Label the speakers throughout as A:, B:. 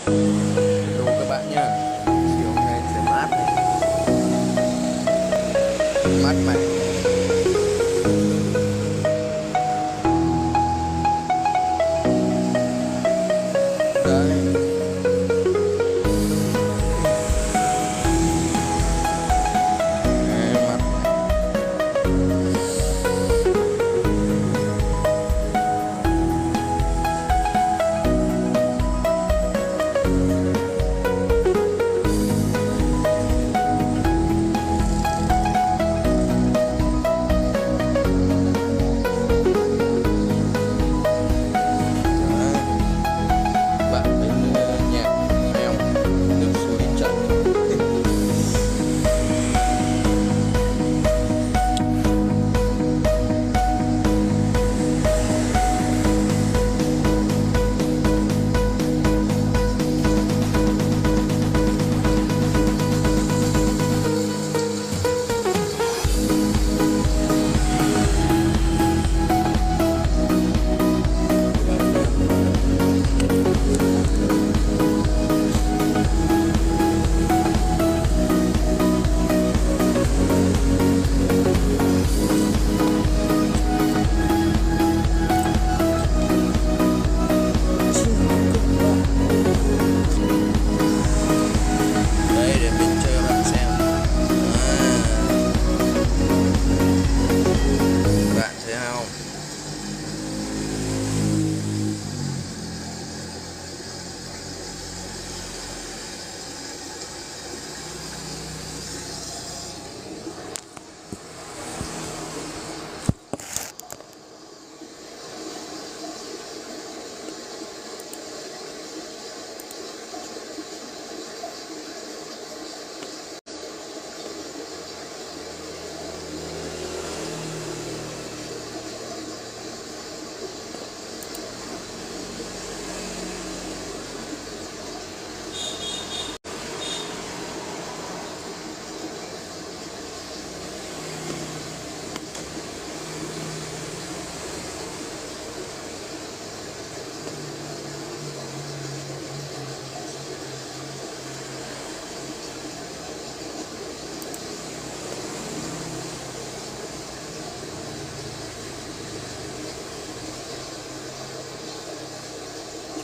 A: Hello các bạn nhá. Chiều hôm nay trời mát này, mát mẻ. Đấy, mát mẻ. Đấy, bạn bên nhạc mèo nước suối chảy. Đây để mình chơi cho bạn xem. Các bạn thấy không?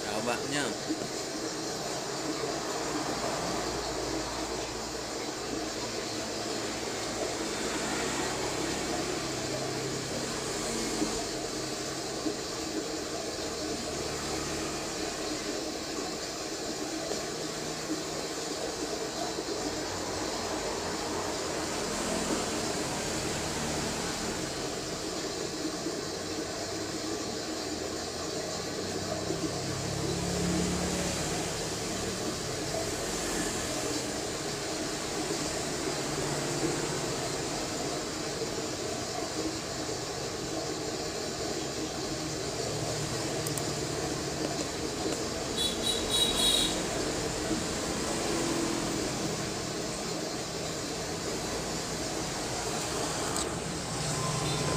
A: Chào bạn nhá.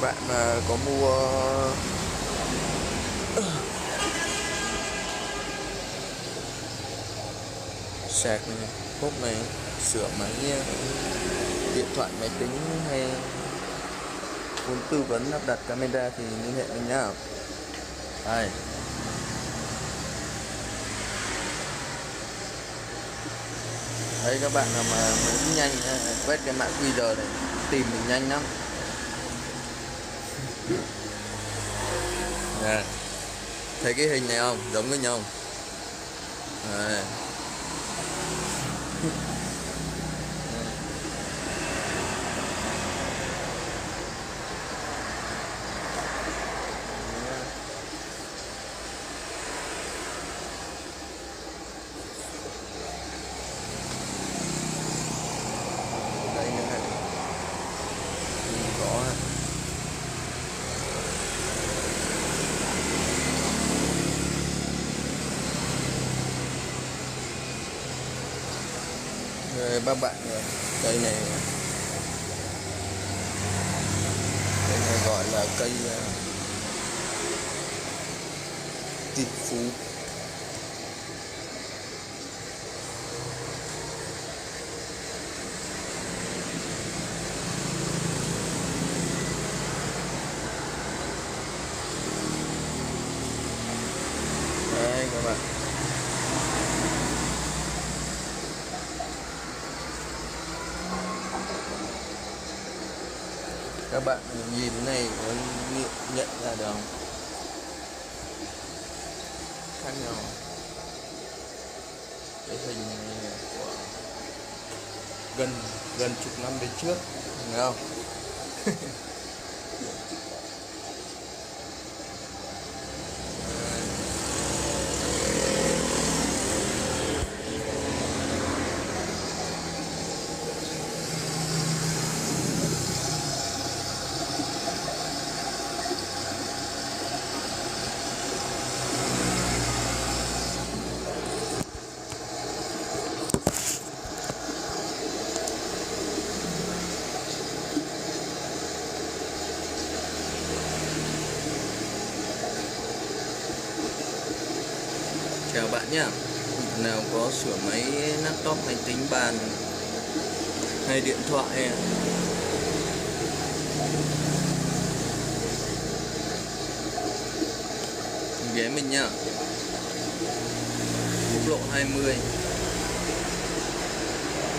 A: Các bạn có mua sạc này, hộp này, sửa máy điện thoại, máy tính hay muốn tư vấn lắp đặt camera thì liên hệ mình nhá. Đây. Đấy, các bạn nào mà muốn nhanh quét cái mã QR này tìm mình nhanh lắm. Nè, thấy cái hình này không, giống cái nhau. Đây. Đây nữa này. Có rồi các bạn, cây này gọi là cây tỷ phú. Các bạn nhìn thế này có nhận ra được không? Khác nhau. Cái hình này của gần gần chục năm về trước, thấy không? Chào bạn nhé. Nào có sửa máy laptop, máy tính, bàn hay điện thoại ghé mình nhá. Quốc lộ 20,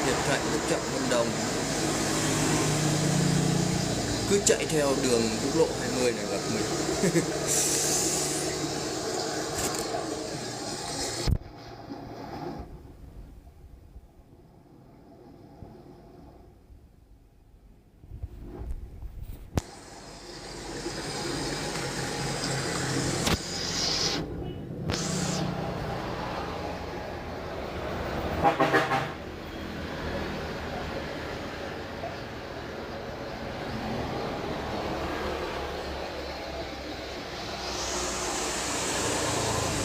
A: Hiệp Thạnh, Đức Trọng, Lâm Đồng. Cứ chạy theo đường quốc lộ 20 này gặp mình.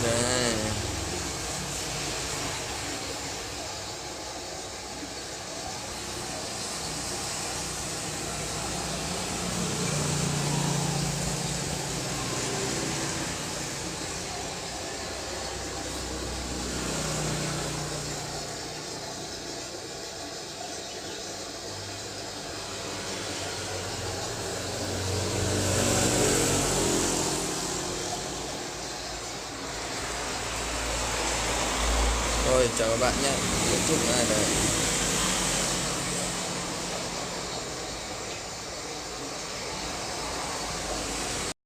A: Đây. Rồi chào các bạn nhé. Kết thúc này là